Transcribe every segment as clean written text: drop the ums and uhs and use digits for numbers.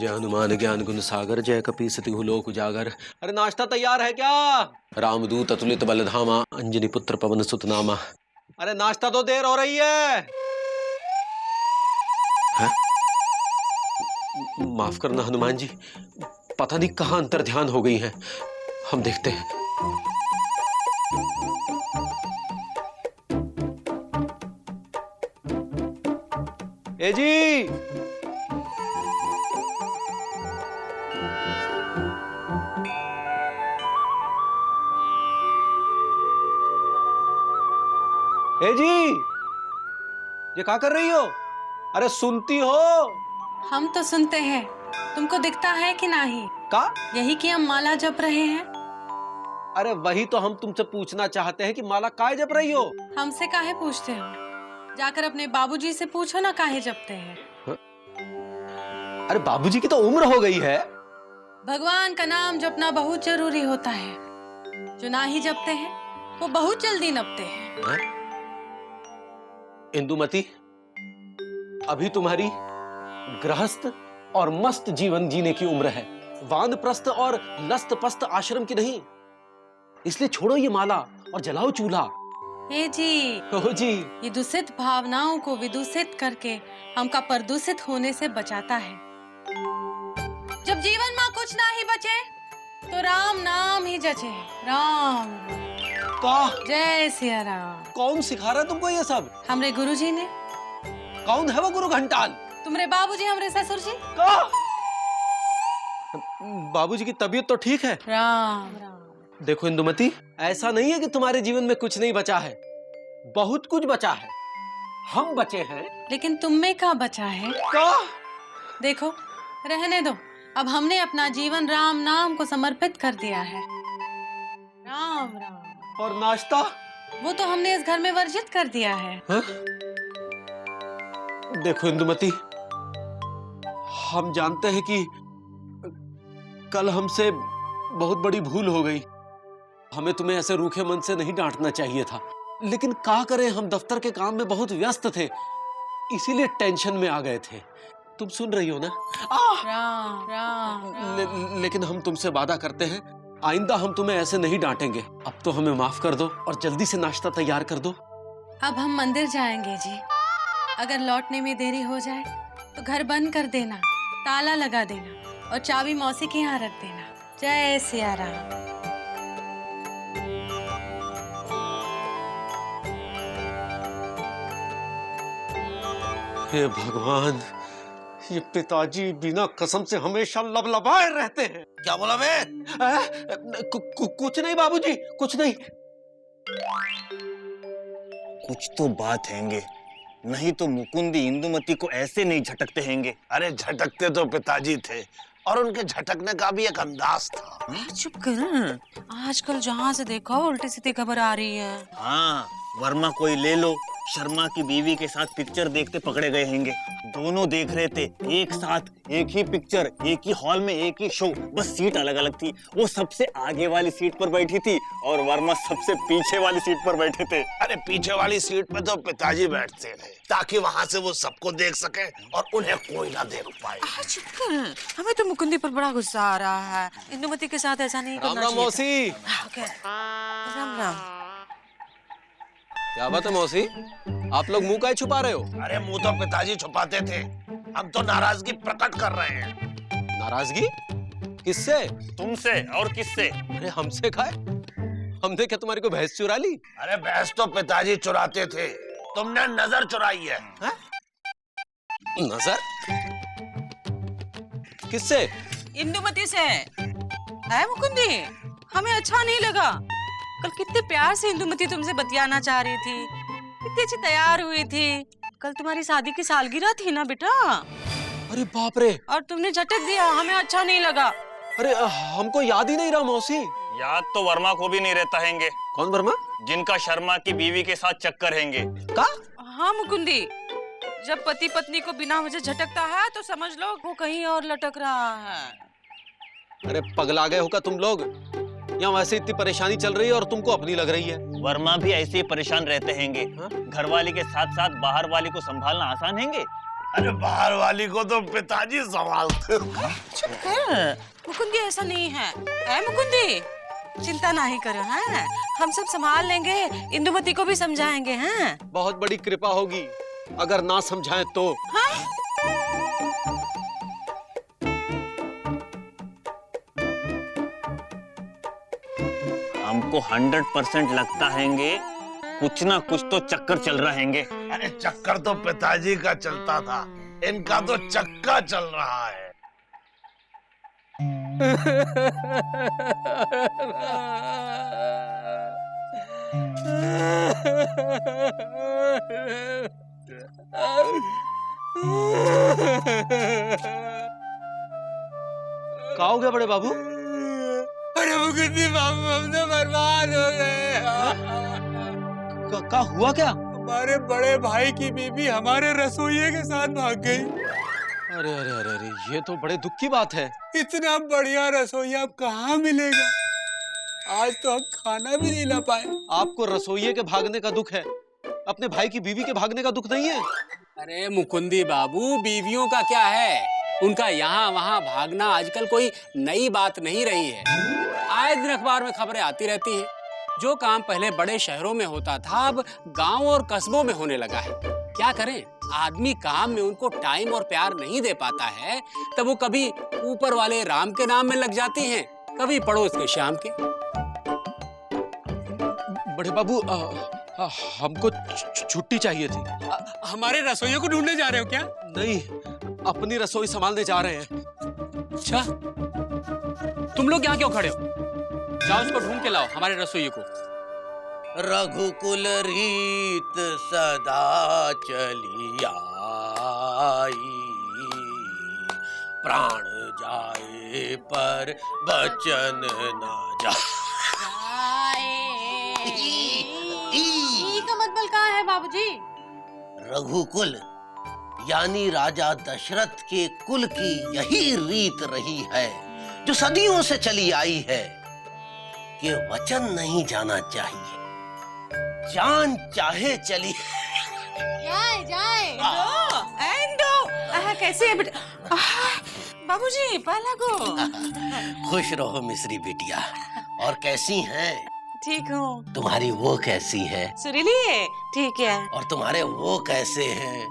जय हनुमान ज्ञान गुण सागर, जय कपीस तिहु लोक उजागर। अरे नाश्ता तैयार है क्या? रामदूत अतुलित बल धामा, अंजनी पुत्र पवन सुत नामा। अरे नाश्ता तो देर हो रही है। माफ करना हनुमान जी, पता नहीं कहां अंतर ध्यान हो गई है। हम देखते हैं। ए जी, ए जी, ये क्या कर रही हो? अरे सुनती हो? हम तो सुनते हैं, तुमको दिखता है कि नहीं? का? यही कि हम माला जप रहे हैं। अरे वही तो हम तुमसे पूछना चाहते हैं कि माला काहे जप रही हो? हमसे काहे पूछते हो? जाकर अपने बाबूजी से पूछो ना काहे जपते हैं। अरे बाबूजी की तो उम्र हो गई है। भगवान का नाम जपना बहुत जरूरी होता है। जो ना ही जपते हैं वो बहुत जल्दी नपते हैं। इंदुमती, अभी तुम्हारी गृहस्थ और मस्त जीवन जीने की उम्र है, वानप्रस्थ और लस्तपस्त आश्रम की नहीं। इसलिए छोड़ो ये माला और जलाओ चूल्हा। हे जी, हो जी, ये दूषित भावनाओं को विदूषित करके हमका प्रदूषित होने से बचाता है। जब जीवन में कुछ ना ही बचे तो राम नाम ही जचे। राम का? जय सिया राम। कौन सिखा रहा है तुमको ये सब? हमरे गुरुजी ने। कौन है वो गुरु घंटाल? तुमरे बाबूजी, हमरे ससुर जी। का? बाबूजी की तबीयत तो ठीक है? राम राम। देखो इंदुमती, ऐसा नहीं है कि तुम्हारे जीवन में कुछ नहीं बचा है, बहुत कुछ बचा है। हम बचे हैं। लेकिन तुम में क्या बचा है? का? देखो, रहने दो। अब हमने अपना जीवन राम नाम को समर्पित कर दिया है। राम राम। और नाश्ता? वो तो हमने इस घर में वर्जित कर दिया है। हा? देखो इंदुमती, हम जानते हैं कि कल हमसे बहुत बड़ी भूल हो गई। हमें तुम्हें ऐसे रूखे मन से नहीं डांटना चाहिए था, लेकिन क्या करें, हम दफ्तर के काम में बहुत व्यस्त थे, इसीलिए टेंशन में आ गए थे। तुम सुन रही हो ना? राम राम। लेकिन हम तुमसे वादा करते हैं, आइंदा हम तुम्हें ऐसे नहीं डांटेंगे। अब तो हमें माफ कर दो और जल्दी से नाश्ता तैयार कर दो। अब हम मंदिर जाएंगे जी। अगर लौटने में देरी हो जाए तो घर बंद कर देना, ताला लगा देना और चाबी मौसी के यहाँ रख देना। जय सिया राम। हे भगवान, ये पिताजी बिना कसम से हमेशा लबलबाए रहते हैं। क्या बोला बे? कुछ नहीं बाबूजी, कुछ नहीं। कुछ तो बात हैंगे, नहीं तो मुकुंदी इंदुमती को ऐसे नहीं झटकते हैंगे। अरे झटकते तो पिताजी थे, और उनके झटकने का भी एक अंदाज था। चुप कर। आजकल जहाँ से देखो उल्टी सीधी खबर आ रही है। हाँ, वर्मा कोई ले लो, शर्मा की बीवी के साथ पिक्चर देखते पकड़े गए हैंगे। दोनों देख रहे थे एक साथ, एक ही पिक्चर, एक ही हॉल में, एक ही शो, बस सीट अलग अलग थी। वो सबसे आगे वाली सीट पर बैठी थी और वर्मा सबसे पीछे वाली सीट पर बैठे थे। अरे पीछे वाली सीट पे तो पिताजी बैठते थे, ताकि वहाँ से वो सबको देख सके और उन्हें कोई ना देख पाए। चुप कर। हमें तो मुकुंदी पर बड़ा गुस्सा आ रहा है। इंदुमती के साथ ऐसा नहीं करना चाहिए। मौसी, राम राम। क्या बात है मौसी, आप लोग मुंह काहे छुपा रहे हो? अरे मुंह तो पिताजी छुपाते थे, हम तो नाराजगी प्रकट कर रहे हैं। नाराजगी? किससे? तुमसे और किससे? अरे हमसे खाए? हमने क्या तुम्हारी को भैंस चुरा ली? अरे भैंस तो पिताजी चुराते थे, तुमने नजर चुराई है। नजर? किससे? इंदुमती से। है मुकुंदी, हमें अच्छा नहीं लगा। कल कितने प्यार से इंदुमती तुमसे बतियाना चाह रही थी, कितनी अच्छी तैयार हुई थी। कल तुम्हारी शादी की सालगिरह थी ना बेटा। अरे बाप रे, और तुमने झटक दिया, हमें अच्छा नहीं लगा। अरे हमको याद ही नहीं रहा मौसी। याद तो वर्मा को भी नहीं रहता हैंगे। कौन वर्मा? जिनका शर्मा की बीवी के साथ चक्कर हैंगे। का? हाँ मुकुंदी, जब पति पत्नी को बिना वजह झटकता है तो समझ लो वो कहीं और लटक रहा है। अरे पगला गए हो क्या तुम लोग? यहाँ वैसे इतनी परेशानी चल रही है और तुमको अपनी लग रही है। वर्मा भी ऐसे ही परेशान रहते हैंगे। घरवाली के साथ साथ बाहर वाली को संभालना आसान हैंगे। अरे बाहर वाली को तो पिताजी संभालते। मुकुंदी ऐसा नहीं है। मुकुंदी चिंता नहीं करो, हैं? हम सब संभाल लेंगे, इंदुमती को भी समझाएंगे, हैं? बहुत बड़ी कृपा होगी अगर ना समझाएं तो। हमको 100% लगता हैंगे कुछ ना कुछ तो चक्कर चल रहा हैंगे। अरे चक्कर तो पिताजी का चलता था, इनका तो चक्का चल रहा है। क्या हो गया बड़े बाबू? अरे मुकुंदी बाबू, हम तो बर्बाद हो गए। क्या हुआ क्या? हमारे बड़े भाई की बीवी हमारे रसोइये के साथ भाग गई। अरे अरे अरे अरे, ये तो बड़े दुख की बात है। इतना बढ़िया रसोइया अब कहाँ मिलेगा? आज तो हम खाना भी नहीं ला पाए। आपको रसोइये के भागने का दुख है, अपने भाई की बीवी के भागने का दुख नहीं है। अरे मुकुंदी बाबू, बीवियों का क्या है, उनका यहाँ वहाँ भागना आजकल कोई नई बात नहीं रही है। आए दिन अखबार में खबरें आती रहती हैं। जो काम पहले बड़े शहरों में होता था अब गांव और कस्बों में होने लगा है। क्या करें, आदमी काम में उनको टाइम और प्यार नहीं दे पाता है, तब वो कभी ऊपर वाले राम के नाम में लग जाती हैं, कभी पड़ोस के श्याम के। बड़े बाबू हमको छुट्टी चाहिए थी। हमारे रसोइयों को ढूंढने जा रहे हो क्या? नहीं, अपनी रसोई संभालने जा रहे हैं। अच्छा, तुम लोग यहाँ क्यों खड़े हो? जाओ उसको ढूंढ के लाओ, हमारे रसोई को। रघुकुल रीत सदा चली आई, प्राण जाए पर बचन न जाए। का मतलब कहाँ है बाबूजी? रघुकुल यानी राजा दशरथ के कुल की यही रीत रही है जो सदियों से चली आई है कि वचन नहीं जाना चाहिए, जान चाहे चली। जाए जाए। कैसे है बेटा? बाबूजी पाला को। खुश रहो मिस्री बिटिया। और कैसी हैं? ठीक हूँ। तुम्हारी वो कैसी है? सुरीली है, ठीक है। और तुम्हारे वो कैसे हैं?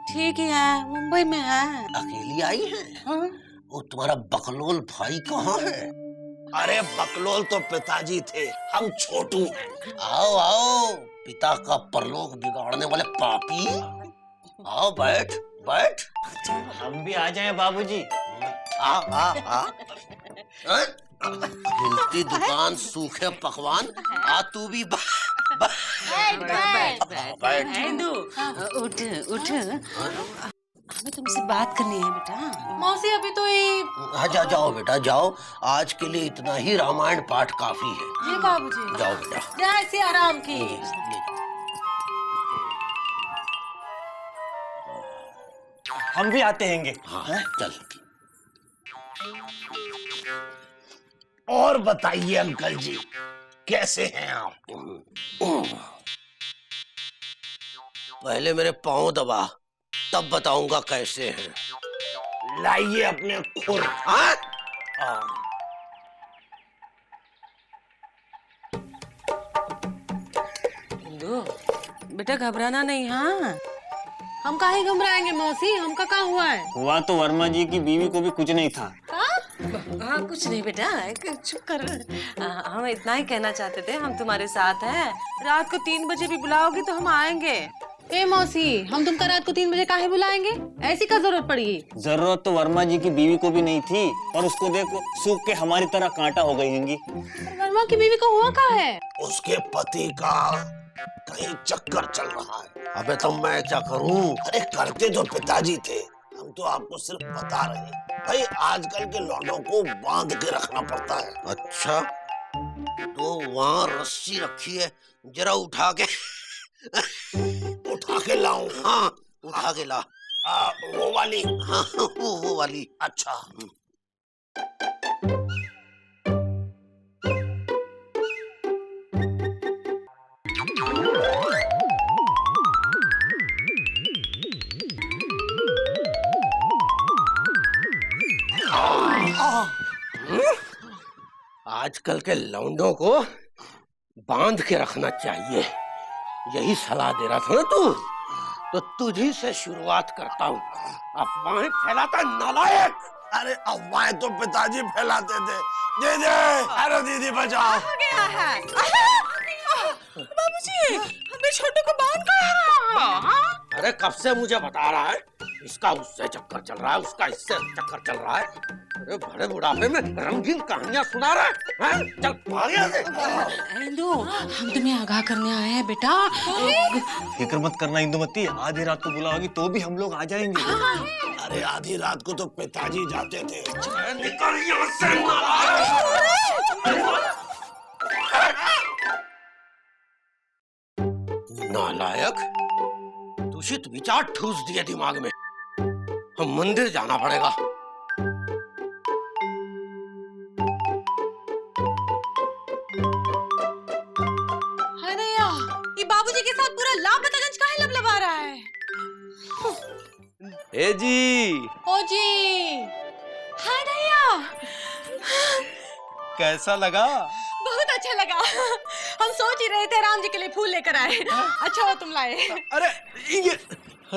ठीक है, मुंबई में है। अकेली आई है? हाँ? वो तुम्हारा बकलोल भाई कहाँ है? अरे बकलोल तो पिताजी थे, हम छोटू हैं। आओ आओ, पिता का परलोक बिगाड़ने वाले पापी। आओ बैठ बैठ। हम भी आ जाएं बाबूजी। आ आ आ। हिलती दुकान, सूखे पकवान, आ तू भी बैठ। इंदु, उठ उठ, हमें तुमसे बात करनी है बेटा। मौसी अभी तो ये। हाँ जाओ बेटा जाओ, आज के लिए इतना ही रामायण पाठ काफी है। जी बाबूजी। जाओ बेटा। जाए से आराम की। हम भी आते हैंगे। हाँ चल। और बताइए अंकल जी, कैसे हैं आप? पहले मेरे पाँव दबा, तब बताऊंगा कैसे हैं। लाइए अपने खुर। इंदु, बेटा घबराना नहीं। हाँ, हम काहे घबराएंगे मौसी, हमका क्या हुआ है? हुआ तो वर्मा जी की बीवी को भी कुछ नहीं था। हाँ कुछ नहीं बेटा, चुप कर। हम इतना ही कहना चाहते थे, हम तुम्हारे साथ हैं। रात को 3 बजे भी बुलाओगी तो हम आएंगे। ए मौसी, हम तुमका रात को 3 बजे काहे बुलाएंगे? ऐसी क्या जरूरत पड़ी? जरूरत तो वर्मा जी की बीवी को भी नहीं थी, और उसको देखो सूख के हमारी तरह कांटा हो गई होंगी। वर्मा की बीवी को हुआ क्या है? उसके पति का कहीं चक्कर चल रहा है। अबे तो मैं क्या करूं? अरे करते तो पिताजी थे, हम तो आपको सिर्फ बता रहे हैं। भाई आजकल के लौंडों को बांध के रखना पड़ता है। अच्छा, तो वहाँ रस्सी रखी है, जरा उठा के उठा के लाऊं? हाँ उठा के ला। वो वाली? हाँ वो वाली। अच्छा। आजकल के लौंडों को बांध के रखना चाहिए, यही सलाह दे रहा था ना तू, तो तुझी से शुरुआत करता हूँ। अफवाहें फैलाता नालायक। अरे अफवाहें तो पिताजी फैलाते थे। दीदी, अरे दीदी बचाओ। गया है बाबूजी, हमें छोटू को बांध कर। अरे कब से मुझे बता रहा है, इसका उससे चक्कर चल रहा है, उसका इससे चक्कर चल रहा है। अरे बड़े बुढ़ापे में रंगीन कहानियां सुना रहा है? चल भाग यहाँ से। इंदु, हम तुम्हें आगाह करने आए हैं बेटा। फिक्र मत करना इंदुमती, आधी रात को बुलाओगी तो भी हम लोग आ जाएंगे। अरे आधी रात को तो पिताजी जाते थे। निकल यहाँ से नालायक। दूषित विचार ठूस दिए दिमाग में। हम मंदिर जाना पड़ेगा। हाय दैया, ये बाबूजी के साथ पूरा लापतागंज काहे लबलबा रहा है? ए जी, ओ जी, हाय दैया, कैसा लगा? बहुत अच्छा लगा। हम सोच ही रहे थे राम जी के लिए फूल लेकर आए। अच्छा हो तुम लाए। अरे ये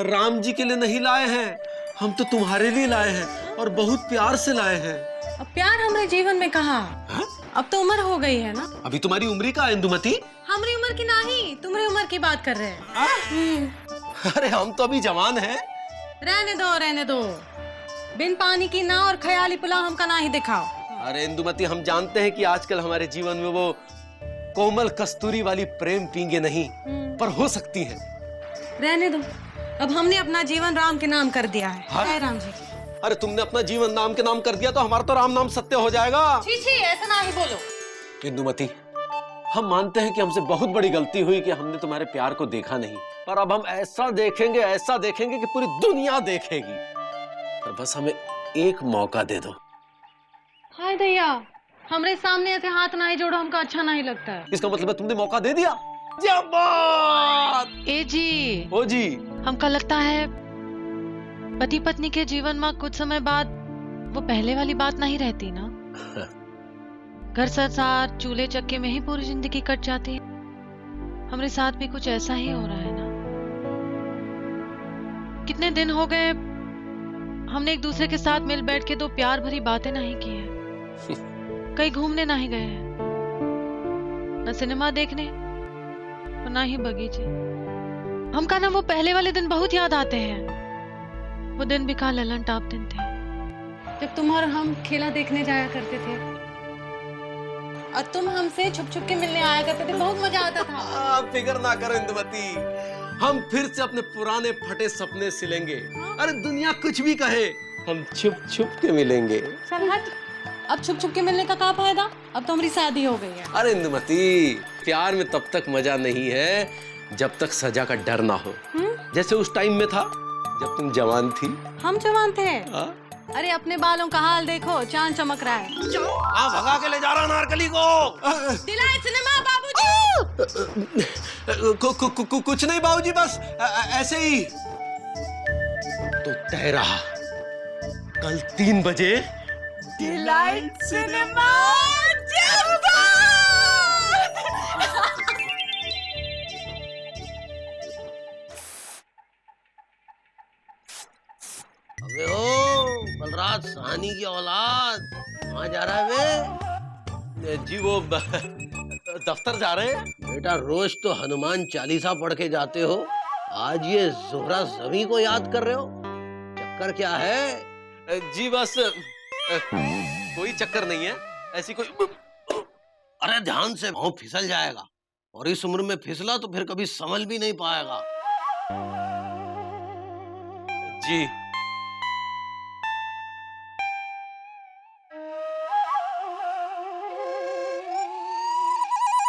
राम जी के लिए नहीं लाए हैं, हम तो तुम्हारे लिए लाए हैं और बहुत प्यार से लाए हैं। अब प्यार हमारे जीवन में कहाँ? अब तो उम्र हो गई है ना। अभी तुम्हारी उम्र का है इंदुमती? हमारी उम्र की नहीं, तुम्हारी उम्र की बात कर रहे हैं। अरे हम तो अभी जवान हैं। रहने दो, रहने दो। बिन पानी की नाव और ख्याली पुलाव हमका ना ही दिखाओ। अरे इंदुमती, हम जानते हैं कि आजकल हमारे जीवन में वो कोमल कस्तूरी वाली प्रेम पींगे नहीं, पर हो सकती है। रहने दो, अब हमने अपना जीवन राम के नाम कर दिया है। हाँ? जय राम जी। अरे तुमने अपना जीवन नाम के नाम कर दिया तो हमारा तो राम नाम सत्य हो जाएगा। छी छी, ऐसा ना ही बोलो। इंदुमती, हम मानते हैं कि हमसे बहुत बड़ी गलती हुई कि हमने तुम्हारे प्यार को देखा नहीं, पर अब हम ऐसा देखेंगे कि पूरी दुनिया देखेगी। और बस हमें एक मौका दे दो। हाय दैया, हमरे सामने ऐसे हाथ ना ही जोड़ो, हमका अच्छा नहीं लगता है। इसका मतलब है तुमने मौका दे दिया। क्या बात! ए जी, ओ जी, हमका लगता है पति पत्नी के जीवन में कुछ समय बाद वो पहले वाली बात नहीं रहती ना। घर संसार चूल्हे चक्के में ही पूरी जिंदगी कट जाती है। हमारे साथ भी कुछ ऐसा ही हो रहा है ना। कितने दिन हो गए हमने एक दूसरे के साथ मिल बैठ के दो प्यार भरी बातें नहीं की है। कहीं घूमने नहीं गए हैं, न सिनेमा देखने और ना ही बगीचे। हमका ना वो पहले वाले दिन बहुत याद आते हैं। वो दिन भी का ललन टाप दिन थे, जब तुम और हम खेला देखने जाया करते थे और तुम हमसे छुप छुप के मिलने आया करते थे। बहुत मजा आता था। फिक्र ना करो इंदुमती, हम फिर से अपने पुराने फटे सपने सिलेंगे। अरे दुनिया कुछ भी कहे, हम छुप छुप के मिलेंगे। चल हट, अब छुप छुप के मिलने का क्या फायदा? अब तो हमारी शादी हो गई है। अरे इंदुमती, प्यार में तब तक मजा नहीं है जब तक सजा का डर ना हो। जैसे उस टाइम में था जब तुम जवान थी। हम जवान थे? हाँ? अरे अपने बालों का हाल देखो, चांद चमक रहा है। भगा के ले जा रहा नारकली को। दिलाए सिनेमा बाबूजी। कुछ नहीं बाबूजी, बस ऐसे ही। तो तय रहा, कल 3 बजे डिलाइट सिनेमा अबे ओ बलराज साहनी की औलाद, कहाँ जा रहा है जी? वो दफ्तर जा रहे हैं। बेटा रोज तो हनुमान चालीसा पढ़ के जाते हो, आज ये जोहरा जमी को याद कर रहे हो, चक्कर क्या है? जी बस कोई चक्कर नहीं है, ऐसी कोई। अरे ध्यान से, पाँव फिसल जाएगा, और इस उम्र में फिसला तो फिर कभी संभल भी नहीं पाएगा। जी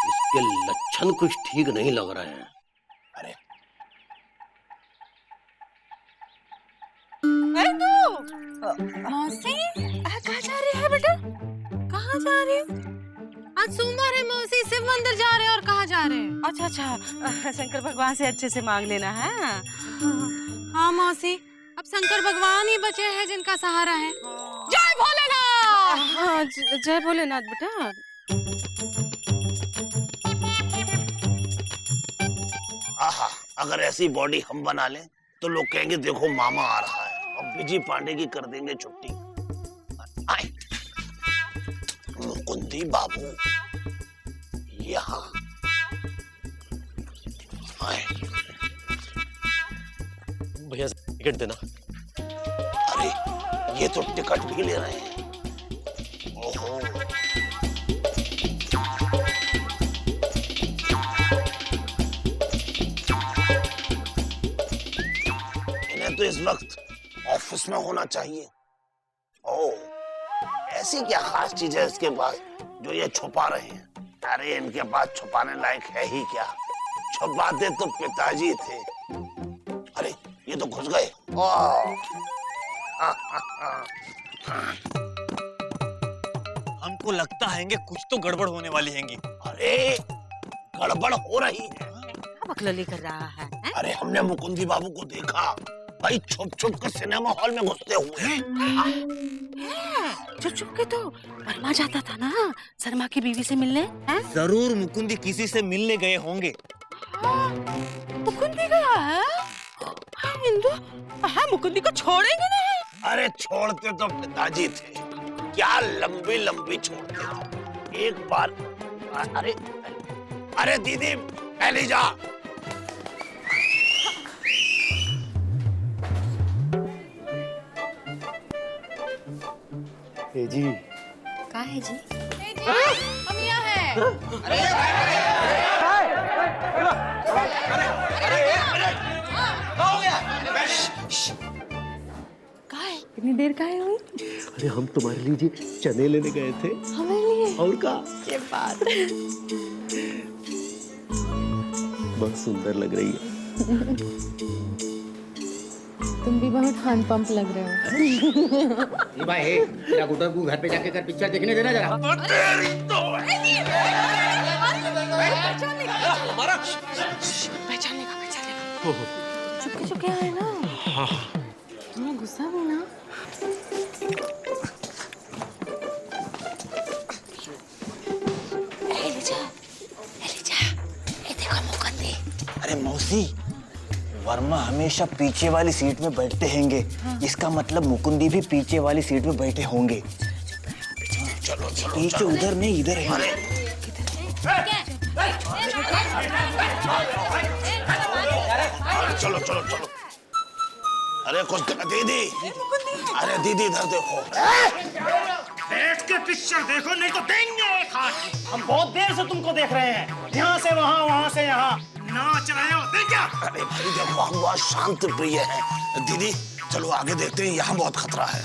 इसके लक्षण कुछ ठीक नहीं लग रहे हैं। अरे मौसी, कहाँ जा रही है बेटा? कहाँ जा रही हो? आज सोमवार है मौसी, शिव मंदिर जा रहे हैं। और कहाँ जा रहे हैं? अच्छा अच्छा, शंकर भगवान से अच्छे से मांग लेना है। हाँ मौसी, अब शंकर भगवान ही बचे हैं जिनका सहारा है। जय भोलेनाथ। हाँ, जय भोलेनाथ बेटा। आहा, अगर ऐसी बॉडी हम बना लें तो लोग कहेंगे देखो मामा आ रहा है, और विजय पांडे की कर देंगे छुट्टी। आए मुकुंदी बाबू यहाँ आए। भैया टिकट देना। अरे ये तो टिकट भी ले रहे हैं। ओहो, इन्हें तो इस वक्त ऑफिस में होना चाहिए। ओह, ऐसी क्या खास चीज है इसके पास जो ये छुपा रहे हैं? अरे इनके पास छुपाने लायक है ही क्या? छुपाते तो पिताजी थे। अरे ये तो घुस गए। हमको लगता है कि कुछ तो गड़बड़ होने वाली हैंगी। अरे गड़बड़ हो रही है। बकलोली कर रहा है, हैं? अरे हमने मुकुंदी बाबू को देखा भाई छुप छुप कर सिनेमा हॉल में घुसते हुए। चुप चुप के तो वर्मा जाता था ना शर्मा की बीवी से मिलने, हैं? जरूर मुकुंदी किसी से मिलने गए होंगे। मुकुंदी गया है? इंदु, हाँ, मुकुंदी को छोड़ेंगे नहीं। अरे छोड़ते तो पिताजी थे, क्या लंबी लंबी छोड़ते थे। एक बार अरे अरे दीदी पहले जा। जी कहाँ है जी? हम यहाँ हैं। कहाँ है? इतनी देर कहाँ हुई? अरे हम तुम्हारे लिए जी चने लेने गए थे। हमारे लिए? और का ये बात। बहुत सुंदर लग रही है। तुम भी बहुत हैंड पंप लग रहे हो। भाई तेरा गुटर को घर पे जाके कर पिक्चर देखने देना जरा। पहचान लेगा। चुपके चुपके आए ना। तुम्हें गुस्सा भी ना। अरे मौसी, वर्मा हमेशा पीछे वाली सीट में बैठते हैंगे। इसका मतलब मुकुंदी भी पीछे वाली सीट में बैठे होंगे। चलो चलो पीछे उधर नहीं इधर है। चलो चलो चलो। अरे कुछ दीदी, अरे दीदी इधर देखो। बैठ के पिक्चर देखो नहीं तो देंगे एक हाथ। हम बहुत देर से तुमको देख रहे हैं, यहाँ से वहाँ, वहाँ से यहाँ नाच रहे हो। देख क्या? अरे भाई देखो हम बहुत शांत प्रिय हैं। दीदी चलो आगे देखते हैं, यहाँ बहुत खतरा है।